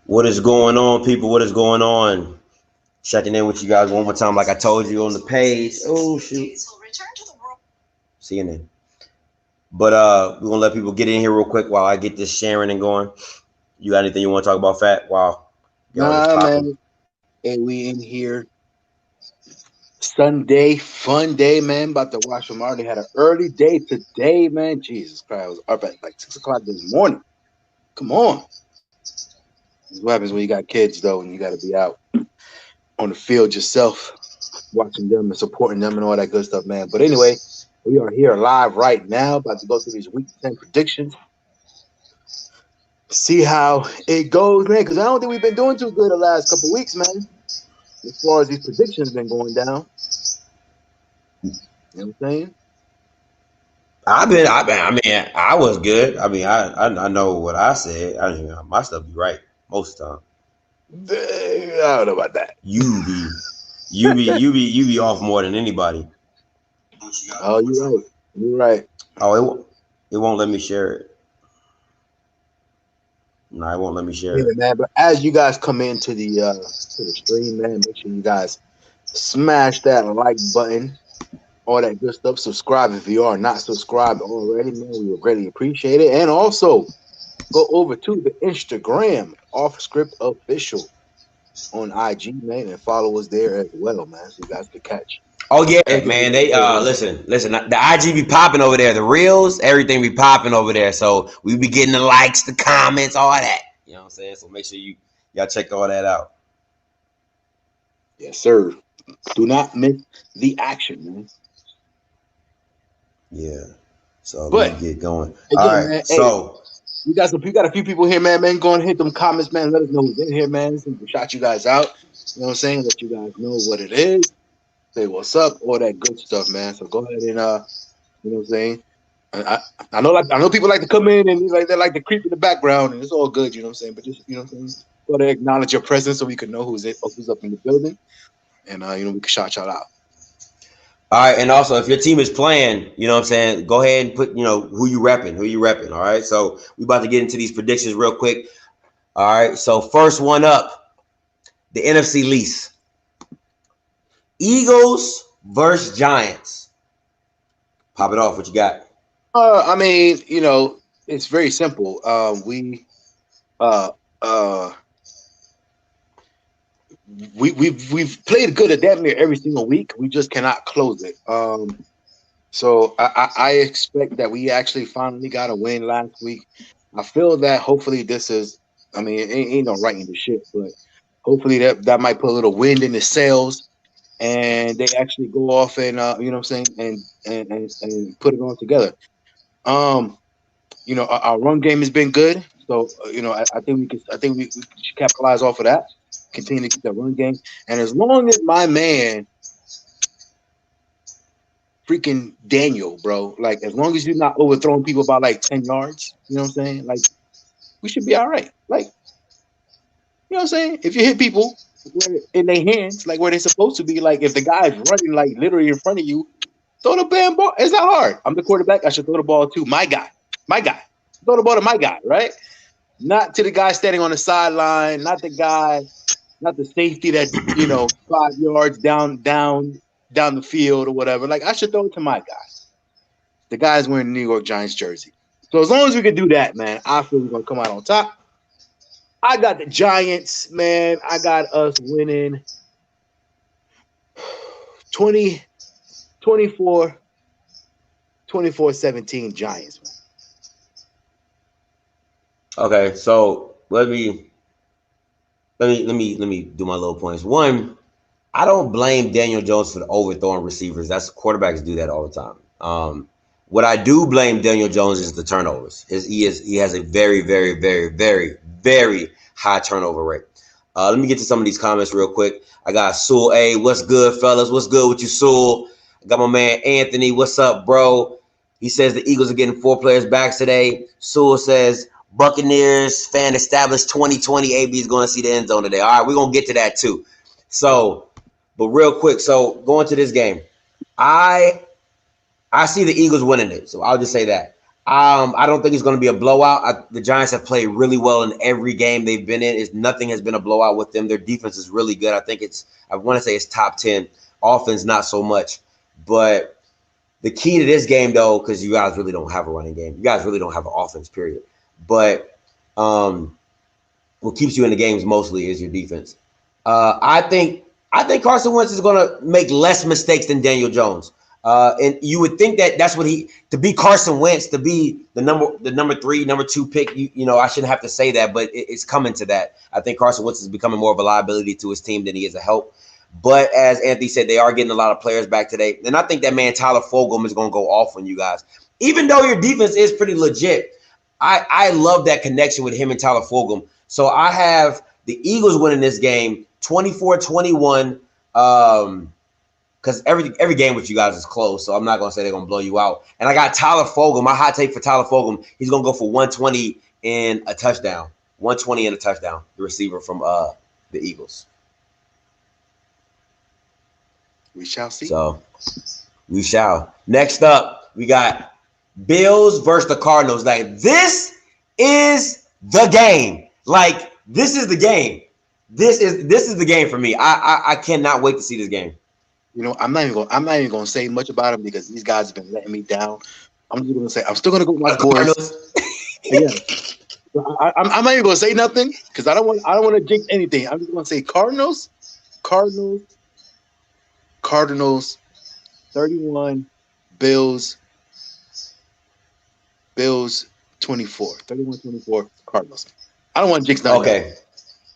What is going on, people? What is going on? Checking in with you guys one more time, like I told you on the page. Oh shoot. See you then. But we're gonna let people get in here real quick while I get this sharing and going. You got anything you want to talk about, Fat? Wow. Nah, man. Hey, we in here. Sunday, fun day, man. About to watch them. Already had an early day today, man. Jesus Christ, I was up at like 6 o'clock this morning. Come on. This is what happens when you got kids, though, and you got to be out on the field yourself, watching them and supporting them and all that good stuff, man. But anyway, we are here live right now, about to go through these week 10 predictions. See how it goes, man. Because I don't think we've been doing too good the last couple weeks, man. As far as these predictions been going down. You know what I'm saying? I was good. I know what I said. My stuff be right most of the time. I don't know about that. You be off more than anybody. Oh, you're right. You're right. Oh, it won't let me share it. No, it won't let me share it. Man, but as you guys come into the stream, man, make sure you guys smash that like button, all that good stuff. Subscribe if you are not subscribed already, man. We would greatly appreciate it. And also go over to the Instagram, Offscript Official on IG, man, and follow us there as well, man. So you guys can catch. Oh yeah, man. They listen. The IG be popping over there. The reels, everything be popping over there. So we be getting the likes, the comments, all that. You know what I'm saying? So make sure y'all check all that out. Yes, sir. Do not miss the action, man. Yeah. So let's get going. Again, all right. Man, so you got a few people here, man. Go and hit them comments, man. Let us know who's in here, man. Shout you guys out. You know what I'm saying? Let you guys know what it is. Say what's up, all that good stuff, man. So go ahead and you know what I'm saying. I know people like to come in and they like to creep in the background, and it's all good, you know what I'm saying. But just what I'm saying, go ahead and acknowledge your presence so we can know who's up in the building, and we can shout y'all out. All right, and also if your team is playing, you know what I'm saying, go ahead and put who you repping. All right, so we about to get into these predictions real quick. All right, so first one up, the NFC lease. Eagles versus Giants. Pop it off. What you got? It's very simple. We've played good at damn near every single week. We just cannot close it. So I expect that we actually finally got a win last week. I feel that hopefully this is. I mean, it ain't no writing the shit, but hopefully that might put a little wind in the sails. And they actually go off and you know what I'm saying, and put it on together. Our run game has been good, so I think we should capitalize off of that. Continue to keep that run game, and as long as my man, freaking Daniel, bro, like as long as you're not overthrowing people by like 10 yards, you know what I'm saying, like we should be all right. Like, you know what I'm saying, if you hit people in their hands, like where they're supposed to be, like if the guy's running like literally in front of you, throw the damn ball. It's not hard. I'm the quarterback. I should throw the ball to my guy. Throw the ball to my guy, right? Not to the guy standing on the sideline. Not the safety that's 5 yards down the field or whatever. Like I should throw it to my guy. The guy's wearing the New York Giants jersey. So as long as we can do that, man, I feel we're gonna come out on top. I got the Giants, man. I got us winning 24-17 Giants, man. Okay, so let me do my little points. One, I don't blame Daniel Jones for the overthrowing receivers. That's quarterbacks do that all the time. What I do blame Daniel Jones is the turnovers. He has a very, very, very, very, very high turnover rate. Let me get to some of these comments real quick. I got Sewell A. What's good, fellas? What's good with you, Sewell? I got my man Anthony. What's up, bro? He says the Eagles are getting 4 players back today. Sewell says Buccaneers fan established 2020. AB is going to see the end zone today. All right, we're going to get to that too. So, but real quick, so going to this game, I see the Eagles winning it. So I'll just say that. I don't think it's going to be a blowout. The Giants have played really well in every game they've been in. Nothing has been a blowout with them. Their defense is really good. I want to say it's top 10. Offense, not so much. But the key to this game, though, because you guys really don't have a running game. You guys really don't have an offense, period. But what keeps you in the games mostly is your defense. I think Carson Wentz is going to make less mistakes than Daniel Jones. And you would think that's what to be Carson Wentz, to be the number 3, number 2 pick. You know, I shouldn't have to say that, but it's coming to that. I think Carson Wentz is becoming more of a liability to his team than he is a help. But as Anthony said, they are getting a lot of players back today. And I think that man, Tyler Fulgham, is going to go off on you guys. Even though your defense is pretty legit, I love that connection with him and Tyler Fulgham. So I have the Eagles winning this game 24-21. Because every game with you guys is close, so I'm not going to say they're going to blow you out. And I got Tyler Fulgham. My hot take for Tyler Fulgham, he's going to go for 120 and a touchdown. 120 and a touchdown, the receiver from the Eagles. We shall see. So, we shall. Next up, we got Bills versus the Cardinals. Like, this is the game. Like, this is the game. This is the game for me. I cannot wait to see this game. You know, I'm not even gonna say much about him because these guys have been letting me down. I'm just gonna say I'm still gonna go with my boys. Yeah. I'm not even gonna say nothing because I don't want to jinx anything. I'm just gonna say Cardinals 31, Bills 24. 31-24 Cardinals. I don't want to jinx nothing. Okay.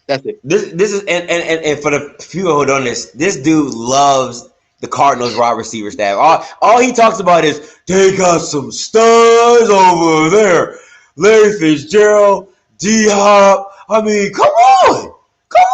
That's it. This is and for the few who don't know this dude loves the Cardinals wide receiver staff. All he talks about is they got some studs over there. Larry Fitzgerald, D-Hop. I mean, come on. Okay. Come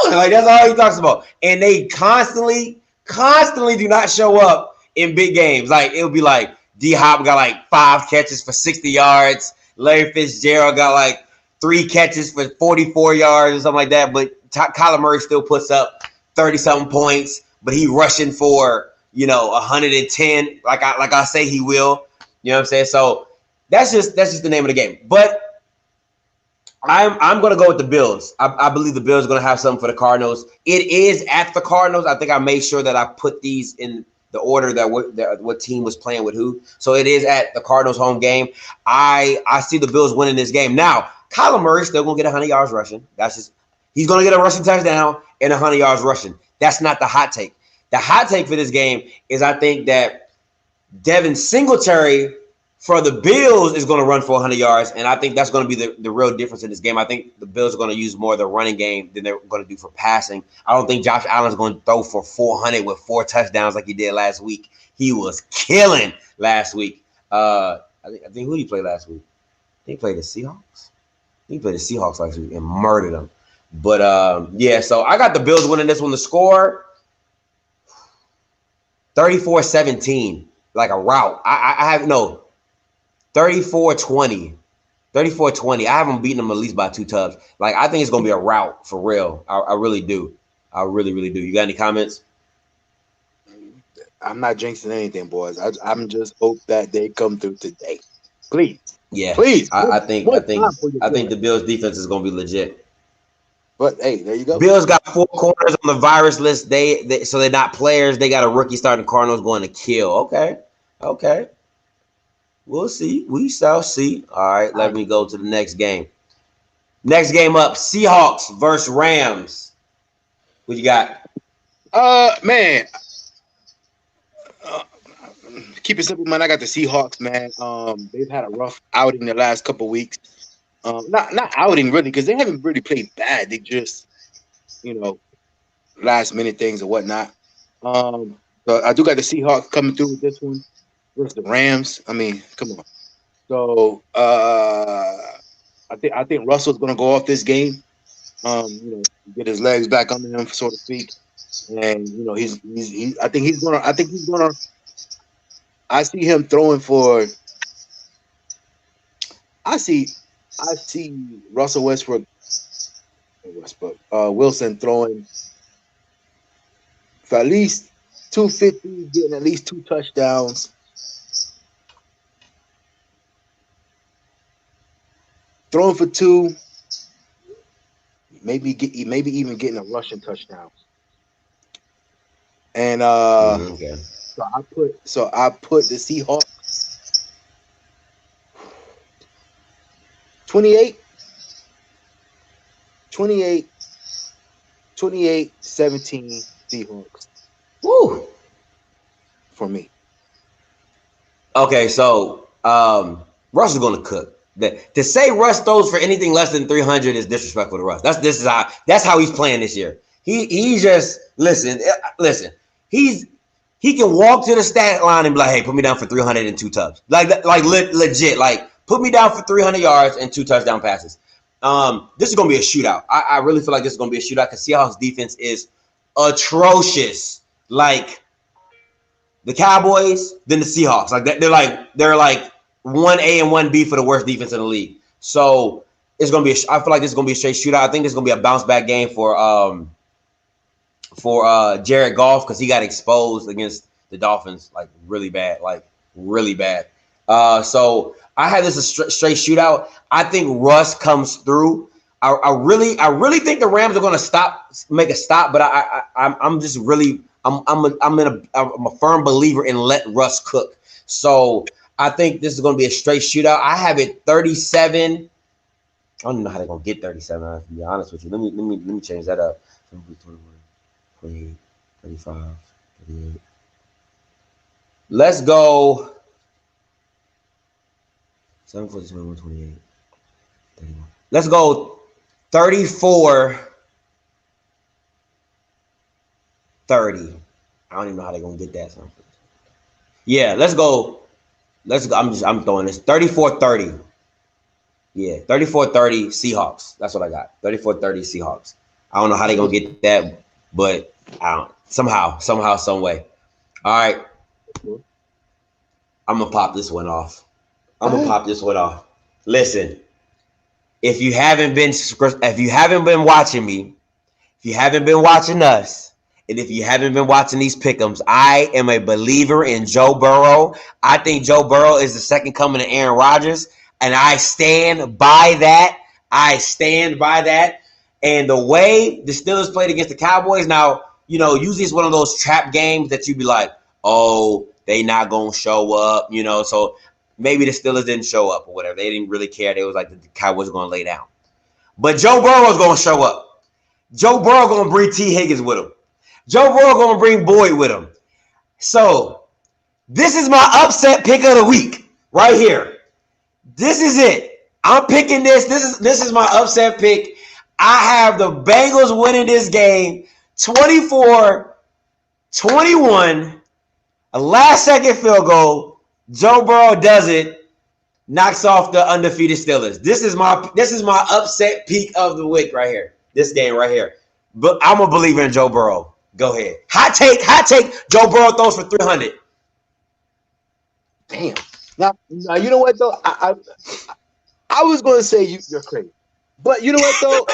on. Like, that's all he talks about. And they constantly do not show up in big games. Like, it'll be like D-Hop got like 5 catches for 60 yards. Larry Fitzgerald got like 3 catches for 44 yards or something like that. But Kyler Murray still puts up 30-something points, but he rushing for, 110, like I say he will. You know what I'm saying? So that's just the name of the game. But I'm going to go with the Bills. I believe the Bills are going to have something for the Cardinals. It is at the Cardinals. I think I made sure that I put these in the order that what team was playing with who. So it is at the Cardinals home game. I see the Bills winning this game. Now, Kyler Murray still going to get 100 yards rushing. He's going to get a rushing touchdown and 100 yards rushing. That's not the hot take. The hot take for this game is I think that Devin Singletary for the Bills is going to run for 100 yards, and I think that's going to be the real difference in this game. I think the Bills are going to use more of the running game than they're going to do for passing. I don't think Josh Allen's going to throw for 400 with 4 touchdowns like he did last week. He was killing last week. I think who did he play last week? He played the Seahawks. He played the Seahawks last week and murdered them. But, yeah, so I got the Bills winning this one. The score, 34-17, like a rout. I have 34-20. 34-20. I haven't beaten them at least by 2 tubs. Like, I think it's going to be a rout for real. I really do. I really, really do. You got any comments? I'm not jinxing anything, boys. I'm just hope that they come through today. Please. Yeah. Please. I think the Bills defense is going to be legit. But hey, there you go. Bills got 4 corners on the virus list. So they're not players. They got a rookie starting Cardinals going to kill. Okay. We'll see. We shall see. All right, let me go to the next game. Next game up, Seahawks versus Rams. What you got? Man. Keep it simple, man. I got the Seahawks, man. They've had a rough outing the last couple weeks. Not outing really, because they haven't really played bad. They just, last minute things or whatnot. So I do got the Seahawks coming through with this one versus the Rams. I mean, come on. So I think Russell's gonna go off this game. Get his legs back under him, so to speak. And I think he's gonna. I see him throwing for. I see Russell Wilson throwing for at least 250, getting at least 2 touchdowns. throwing for 2, maybe even getting a rushing touchdown. And Okay. so I put the Seahawks 28, 28, 28, 17 Seahawks Woo. for me. Okay, so Russ is going to cook. To say Russ throws for anything less than 300 is disrespectful to Russ. That's how he's playing this year. He just listen. He can walk to the stat line and be like, hey, put me down for 302 tubs. Legit. Like, put me down for 300 yards and 2 touchdown passes. This is going to be a shootout. I really feel like this is going to be a shootout because Seahawks defense is atrocious. Like, the Cowboys, then the Seahawks. Like, they're like 1A and 1B for the worst defense in the league. So it's going to be I feel like this is going to be a straight shootout. I think this is going to be a bounce back game for Jared Goff because he got exposed against the Dolphins like really bad. So I had this a straight shootout. I think Russ comes through. I really think the Rams are going to make a stop, but I'm just really I'm a firm believer in let Russ cook. So I think this is going to be a straight shootout. I have it 37. I don't know how they're going to get 37. I have to be honest with you. Let me change that up. 21, 28, 35, 38. Let's go. 7, 14, 21, 28, 31. Let's go 34. 30. I don't even know how they're gonna get that. Yeah, let's go. I'm throwing this 34-30. Yeah, 34-30 Seahawks. That's what I got. 34-30 Seahawks. I don't know how they're gonna get that, but I don't. Somehow, some way. All right. I'm gonna pop this one off. Listen, if you haven't been watching me, if you haven't been watching us, and if you haven't been watching these pick'ems, I am a believer in Joe Burrow. I think Joe Burrow is the second coming to Aaron Rodgers, and I stand by that. And the way the Steelers played against the Cowboys, now, usually it's one of those trap games that you'd be like, oh, they not going to show up, so maybe the Steelers didn't show up or whatever. They didn't really care. They was like the Cowboys were going to lay down. But Joe Burrow's going to show up. Joe Burrow going to bring T. Higgins with him. Joe Burrow going to bring Boyd with him. So this is my upset pick of the week right here. This is it. I'm picking this. This is my upset pick. I have the Bengals winning this game 24-21. A last-second field goal. Joe Burrow does it. Knocks off the undefeated Steelers. This is my upset pick of the week right here. This game right here. But I'm a believer in Joe Burrow. Go ahead. Hot take. Joe Burrow throws for 300. Damn. Now you know what though? I was going to say you're crazy, but you know what though?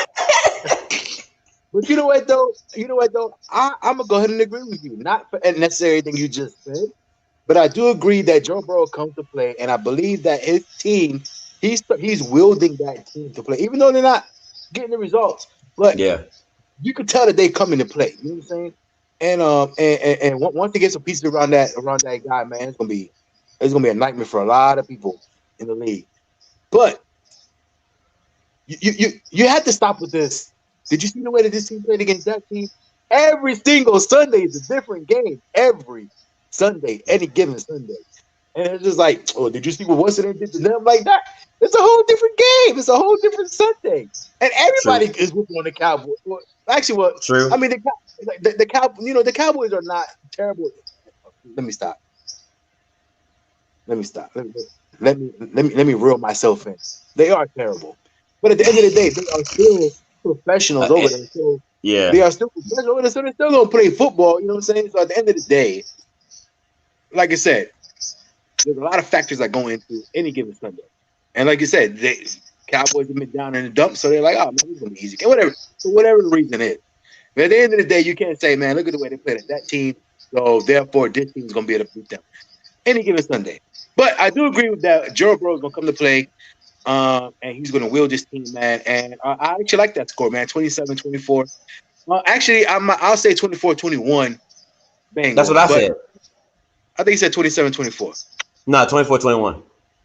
I'm gonna go ahead and agree with you. Not for necessarily everything you just said, but I do agree that Joe Burrow comes to play, and I believe that his team, he's wielding that team to play, even though they're not getting the results. But yeah, you can tell that they come into play. You know what I'm saying? And once they get some pieces around that guy, man, it's gonna be a nightmare for a lot of people in the league. But you had to stop with this. Did you see the way that this team played against that team? Every single Sunday is a different game. Every Sunday, any given Sunday. And it's just like, oh, did you see what Washington did to them like that? It's a whole different game. It's a whole different Sunday. And everybody is whooping on the Cowboys. Well, actually, true. I mean, the Cowboys are not terrible. Let me stop. Let me reel myself in. They are terrible. But at the end of the day, they are still professionals over there. So yeah, they are still professionals over there. So they're still going to play football. You know what I'm saying? So at the end of the day, like I said, there's a lot of factors that go into any given Sunday. And like you said, Cowboys have been down in the dumps, so they're like, oh, man, this is going to be easy. Whatever the reason is. But at the end of the day, you can't say, man, look at the way they played that team, so therefore this team's going to be able to beat them any given Sunday. But I do agree with that. Joe Burrow is going to come to play. And he's going to wield this team, man. And I actually like that score, man. 27-24. Actually, I'll say 24-21 That's what Bengals, I but said. I think he said 27-24. No, 24-21.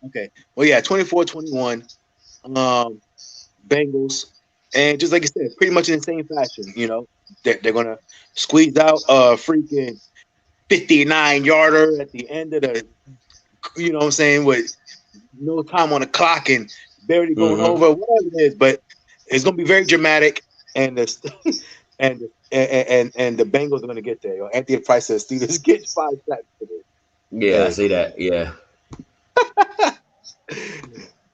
Okay. Well, yeah, 24-21 Bengals. And just like I said, pretty much in the same fashion, they're going to squeeze out a freaking 59-yarder at the end of the, what I'm saying, with no time on the clock and barely going Mm-hmm. over, whatever it is. But it's going to be very dramatic, and the and the Bengals are going to get there. Anthony Price says Steelers get 5 sacks today. Yeah, I Hey, see that. Yeah.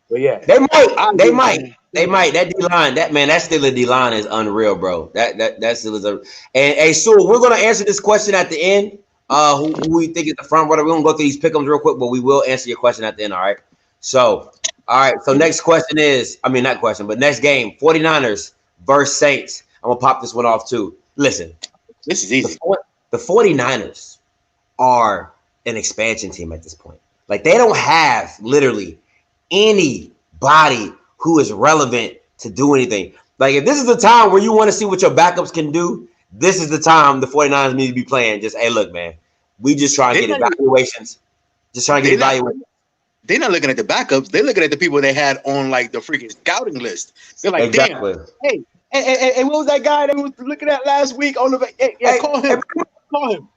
but yeah, They might. I They agree, might. man. They might. That D line, that Steelers D line is unreal, bro. That still is a. And hey, Sue, we're gonna answer this question at the end. Who we think is the front runner? We're gonna go through these pick'ems real quick, but we will answer your question at the end. All right. So, all right. So next question is, I mean not question, but next game, 49ers versus Saints. I'm gonna pop this one off too. Listen, This is the easy. the 49ers are an expansion team at this point. Like they don't have literally anybody who is relevant to do anything. Like if this is the time where you want to see what your backups can do, this is the time the 49ers need to be playing. Just hey, look, man, we just trying to They're get not, evaluations. Just trying to get they're not, evaluations. they're not looking at the backups. They're looking at the people they had on like the freaking scouting list. They're like, damn, Exactly. hey, what was that guy that we was looking at last week on the? Hey, yeah, Hey, hey, call him.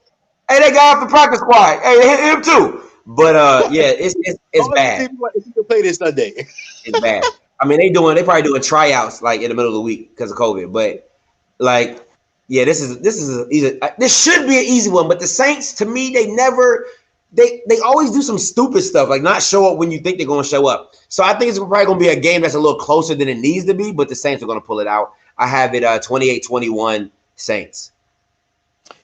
hey, that guy off the practice squad. Hey, they hit him too. But yeah, it's Call him and see bad. if he can play this Sunday. It's bad. I mean, they probably doing tryouts like in the middle of the week because of COVID. But like, yeah, this should be an easy one. But the Saints, to me, they always do some stupid stuff, like not show up when you think they're going to show up. So I think it's probably going to be a game that's a little closer than it needs to be. But the Saints are going to pull it out. I have it 28-21 Saints.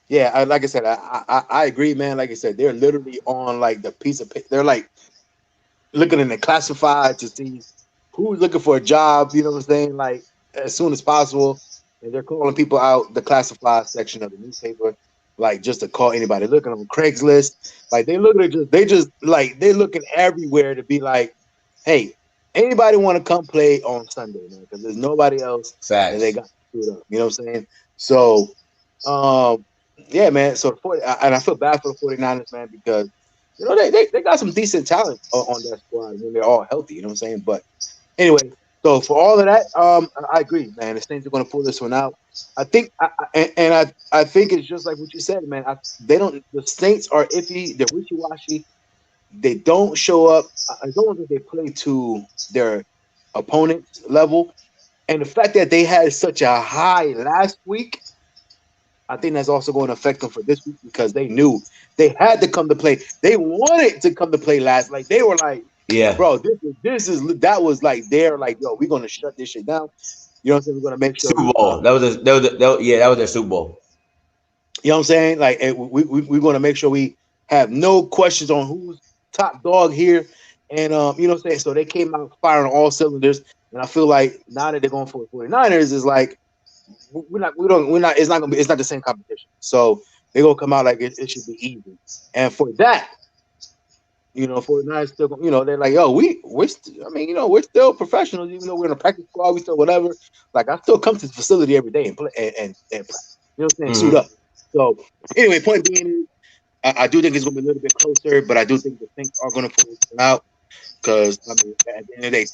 Yeah, like I said, I agree, man. Like I said, they're literally on like the piece of paper. They're like looking in the classified to see who's looking for a job. You know what I'm saying? Like as soon as possible, and they're calling people out the classified section of the newspaper, like just to call anybody looking on Craigslist. Like they looking everywhere to be like, hey, anybody want to come play on Sunday, man? Because there's nobody else that they Facts. got screwed up. You know what I'm saying? So, um, yeah, man. So and I feel bad for the 49ers, man, because they got some decent talent on that squad when they're all healthy. You know what I'm saying? But anyway, so for all of that, I agree, man. The Saints are going to pull this one out. I think, I think it's just like what you said, man. They don't. The Saints are iffy. They're wishy washy. They don't show up. I don't think they play to their opponent's level, and the fact that they had such a high last week, I think that's also going to affect them for this week because they knew they had to come to play. They wanted to come to play last. Like they were like, Yeah. bro, that was like they're like, yo, we're gonna shut this shit down. You know what I'm saying? We're gonna make sure Super we, Bowl. That was their Super Bowl. you know what I'm saying? Like we're gonna make sure we have no questions on who's top dog here. And you know what I'm saying? So they came out firing on all cylinders. And I feel like now that they're going for the 49ers is like we're not it's not the same competition. So they're gonna come out like it should be easy. And for that, 49ers still they're like, yo, I mean, we're still professionals, even though we're in a practice squad, we still whatever. Like I still come to the facility every day and play and practice. You know what I'm saying? Suit Mm-hmm. up. So anyway, point being is I do think it's gonna be a little bit closer, but I do think the Saints are gonna pull this one out because I mean at the end of the day,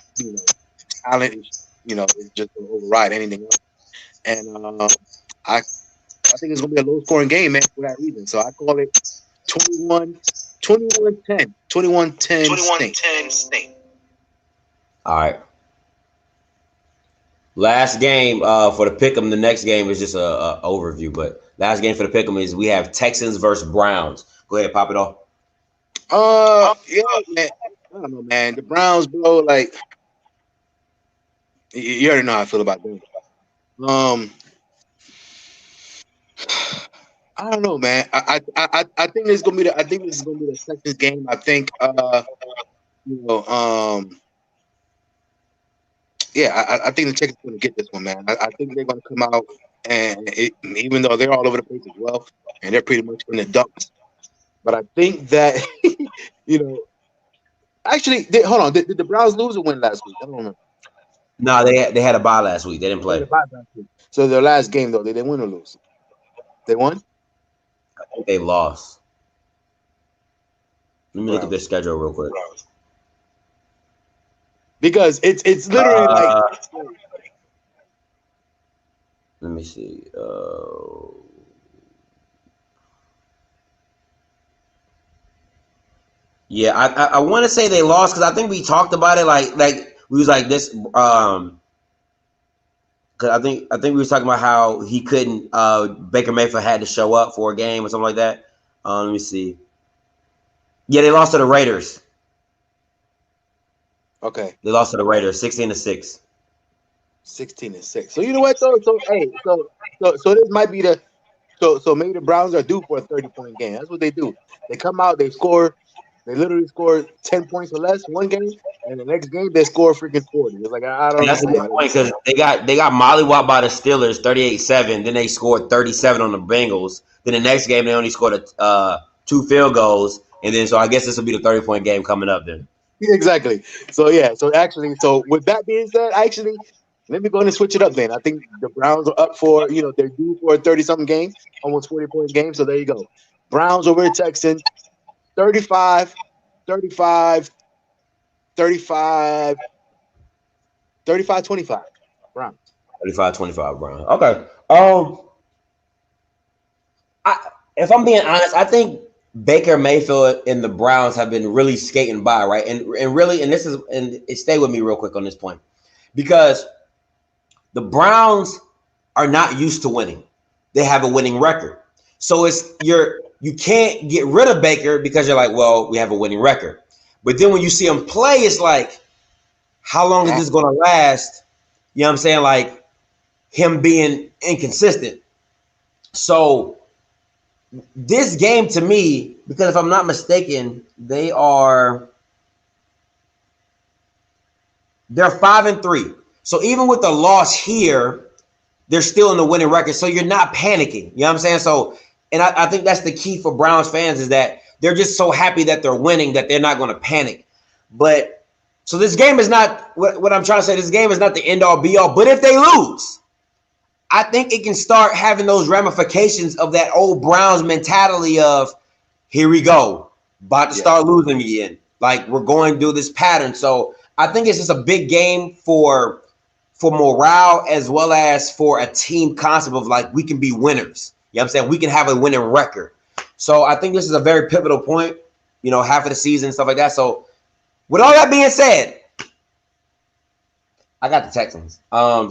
talent is just gonna override anything else. And I think it's gonna be a low scoring game, man, for that reason. So I call it 21-10. 21-10 Saints. 21-10 State. All right. Last game for the pick'em. The next game is just a overview, but last game for the pick'em is we have Texans versus Browns. Go ahead, pop it off. Yeah, man. I don't know, man. The Browns, bro. Like you already know how I feel about them. I don't know, man. I think this is gonna be the Texans game. I think you know yeah, I think the Texans are gonna get this one, man. I think they're gonna come out and even though they're all over the place as well, and they're pretty much in the dumps. But I think that you know Actually, hold on. Did the Browns lose or win last week? I don't remember. No, they had a bye last week. They didn't They had play. a bye last week. So their last game though, they didn't win or lose. They won. I think they lost. Let me look at their Browns. schedule real quick. Because it's literally like Let me see. Yeah, I want to say they lost because I think we talked about it like we was like this. Cause I think we was talking about how he couldn't. Baker Mayfield had to show up for a game or something like that. Let me see. Yeah, they lost to the Raiders. okay, They lost to the Raiders, 16-6. 16-6. So you know what though? So hey, so this might be the so maybe the Browns are due for a 30-point game. That's what they do. They come out, they score, they literally score 10 points or less one game, and the next game they score freaking 40. It's like I don't And that's a good understand. point because they got mollywopped by the Steelers 38-7. Then they scored 37 on the Bengals. Then the next game they only scored 2 field goals. And then so I guess this will be the 30-point game coming up then. Exactly. So yeah. So actually, so with that being said, actually, let me go ahead and switch it up. Then I think the Browns are up for they're due for a 30-something game, almost 40-point game. So there you go. Browns over the Texans, 35, 35, 35, 35, 25. Browns. 35-25, Brown. Okay. If I'm being honest, I think Baker Mayfield and the Browns have been really skating by, right? And really, and this is and stay with me real quick on this point. Because the Browns are not used to winning. They have a winning record. So you can't get rid of Baker because you're like, well, we have a winning record. But then when you see him play, it's like, how long is this going to last? You know what I'm saying? Like him being inconsistent. So this game to me, because if I'm not mistaken, they're 5-3. So even with the loss here, they're still in the winning record. So you're not panicking. You know what I'm saying? So, and I think that's the key for Browns fans is that they're just so happy that they're winning that they're not going to panic. But so this game is not what I'm trying to say. This game is not the end all be all. But if they lose, I think it can start having those ramifications of that old Browns mentality of here we go, about to start losing again. Like we're going through this pattern. So I think it's just a big game for morale as well as for a team concept of like we can be winners. You know what I'm saying? We can have a winning record. So I think this is a very pivotal point, half of the season, stuff like that. So with all that being said, I got the Texans. I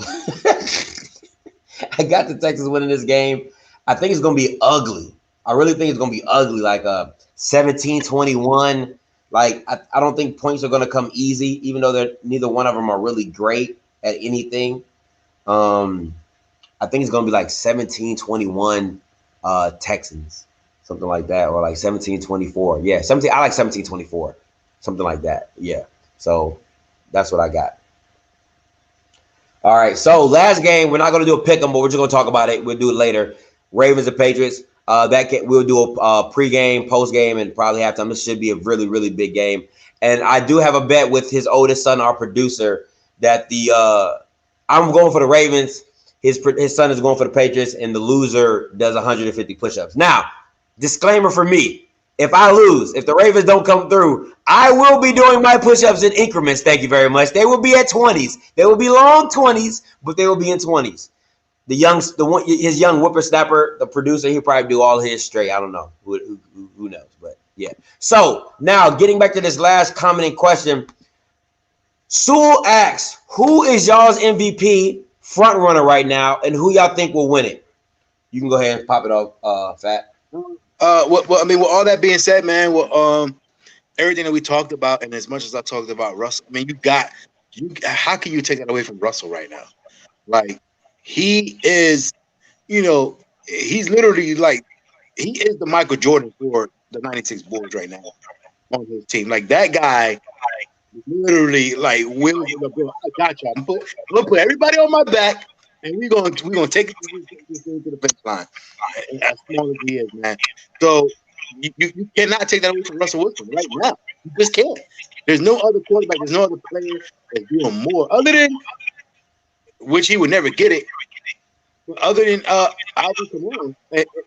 got the Texans winning this game. I think it's going to be ugly. I really think it's going to be ugly, like a 17-21. Like, I don't think points are going to come easy, even though neither one of them are really great at anything. I think it's going to be like 17-21 Texans, something like that, or like 17-24. Yeah, I like 17-24, something like that. Yeah, so that's what I got. All right, so last game, we're not going to do a pick 'em, but we're just going to talk about it. We'll do it later. Ravens and Patriots. We'll do a pregame, postgame, and probably halftime. This should be a really, really big game. And I do have a bet with his oldest son, our producer, that I'm going for the Ravens. His son is going for the Patriots, and the loser does 150 push-ups. Now, disclaimer for me. If I lose, if the Ravens don't come through, I will be doing my push-ups in increments. Thank you very much. They will be at 20s. They will be long 20s, but they will be in 20s. His young whippersnapper, the producer, he'll probably do all his straight. I don't know. Who knows? But yeah. So now getting back to this last comment and question. Sewell asks, who is y'all's MVP front runner right now, and who y'all think will win it? You can go ahead and pop it off, Fat. Well, I mean, with all that being said, man, everything that we talked about, and as much as I talked about Russell, I mean, how can you take that away from Russell right now? Like, he is, he's literally like, he is the Michael Jordan for the 96 Bulls right now on his team. Like, that guy literally, like, will I got you. I'm gonna put everybody on my back, and we're gonna take it to the finish line. As small as he is, man. So you cannot take that away from Russell Wilson right now. You just can't. There's no other quarterback. There's no other player that's doing more other than which he would never get it. Other than Alvin Kamara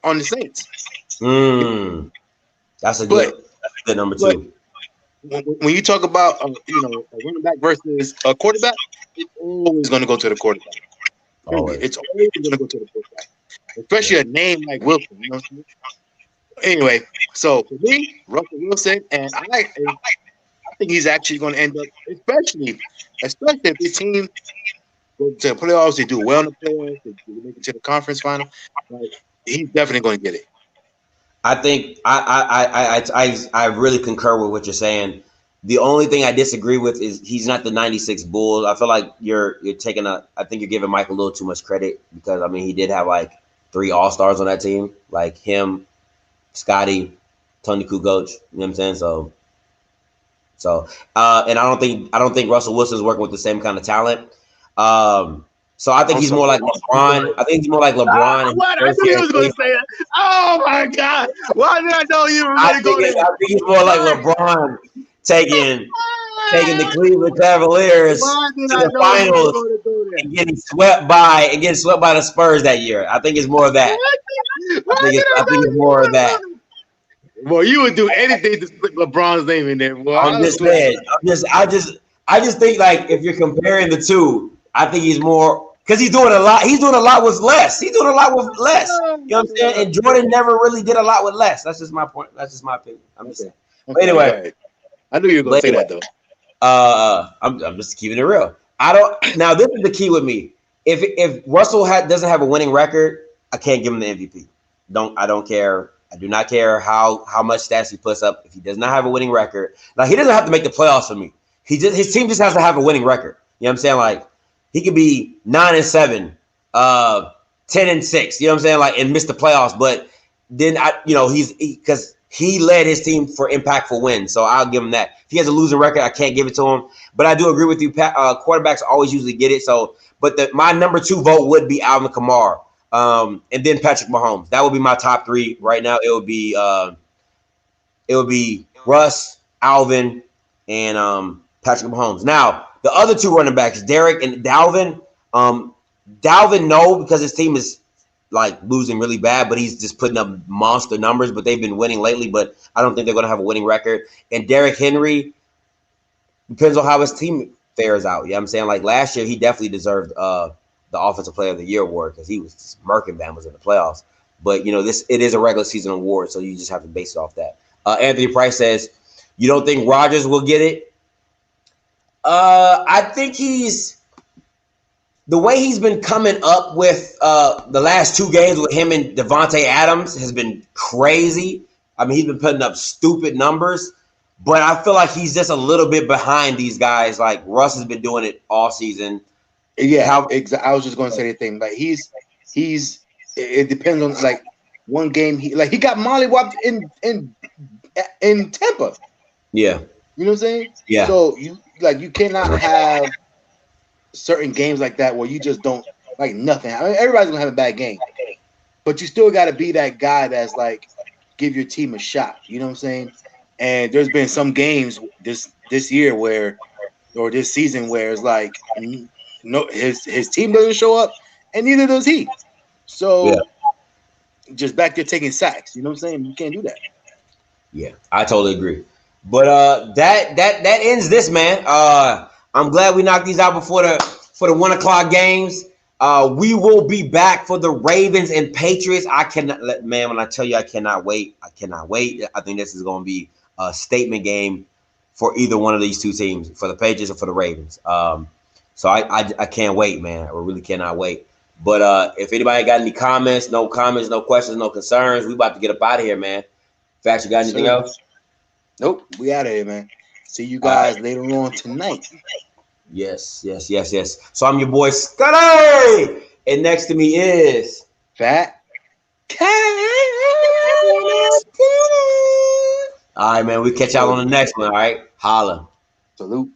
on the Saints. That's a good number two. When you talk about a running back versus a quarterback, it's always going to go to the quarterback. It's always going to go to the quarterback, especially a name like Wilson. You know what I'm saying? Anyway, so for me, Russell Wilson, and I think he's actually going to end up, especially if the team go to the playoffs, they do well in the playoffs, they make it to the conference final. Like, he's definitely going to get it. I think I really concur with what you're saying. The only thing I disagree with is he's not the 96 Bulls. I feel like you're taking I think you're giving Mike a little too much credit because I mean he did have like 3 All-Stars on that team, like him, Scotty, Tony Kukoc. You know what I'm saying? So and I don't think Russell Wilson's working with the same kind of talent. So I think he's more like LeBron. I think he's more like LeBron. What? I knew he was going to say that. Oh my God! Why did I know you were going to go there? I think he's more like LeBron taking the Cleveland Cavaliers to the finals and getting swept by the Spurs that year. I think it's more of that. I think it's more of that. Boy, you would do anything to stick LeBron's name in there. Boy. I'm just saying. I just think like if you're comparing the two, I think he's more. Because he's doing a lot. He's doing a lot with less. You know what I'm saying? And Jordan never really did a lot with less. That's just my point. That's just my opinion. I'm just saying. Okay. Anyway, I knew you were going to say that though. I'm just keeping it real. Now this is the key with me. If Russell doesn't have a winning record, I can't give him the MVP. I don't care. I do not care how much stats he puts up. If he does not have a winning record, now he doesn't have to make the playoffs for me. His team just has to have a winning record. You know what I'm saying? Like he could be 9-7, 10-6. You know what I'm saying? Like and miss the playoffs, but then because he led his team for impactful wins, so I'll give him that. If he has a losing record, I can't give it to him. But I do agree with you. Quarterbacks always usually get it. So, but my number 2 vote would be Alvin Kamara, and then Patrick Mahomes. That would be my top 3 right now. It would be Russ, Alvin, and Patrick Mahomes. Now the other 2 running backs, Derek and Dalvin. Dalvin, no, because his team is like losing really bad, but he's just putting up monster numbers. But they've been winning lately, but I don't think they're going to have a winning record. And Derrick Henry depends on how his team fares out. You know what I'm saying? Like last year, he definitely deserved the Offensive Player of the Year award because he was just murking Bama's in the playoffs. But it is a regular season award, so you just have to base it off that. Anthony Price says, "You don't think Rodgers will get it?" I think the way he's been coming up with the last 2 games with him and Devontae Adams has been crazy. I mean, he's been putting up stupid numbers, but I feel like he's just a little bit behind these guys. Like Russ has been doing it all season. Yeah, I was just going to say the thing. Like it depends on like one game. He got mollywopped in Tampa. Yeah, you know what I'm saying? Yeah. So you cannot have certain games like that where you just don't like nothing. I mean, everybody's gonna have a bad game, but you still got to be that guy that's like give your team a shot. You know what I'm saying? And there's been some games this year or this season where it's like no, his team doesn't show up, and neither does he. So just back there taking sacks. You know what I'm saying? You can't do that. Yeah, I totally agree. But that ends this, man. I'm glad we knocked these out before the 1:00 games. We will be back for the Ravens and Patriots. When I tell you I cannot wait. I cannot wait. I think this is going to be a statement game for either one of these 2 teams, for the Patriots or for the Ravens. So I can't wait, man. I really cannot wait. But if anybody got any comments, no questions, no concerns, we about to get up out of here, man. Fact, you got anything else? Nope, we out of here, man. See you guys later on tonight. Yes. So I'm your boy Scotty, and next to me is Fat Cat. All right, man. We catch y'all on the next one. All right, holla. Salute.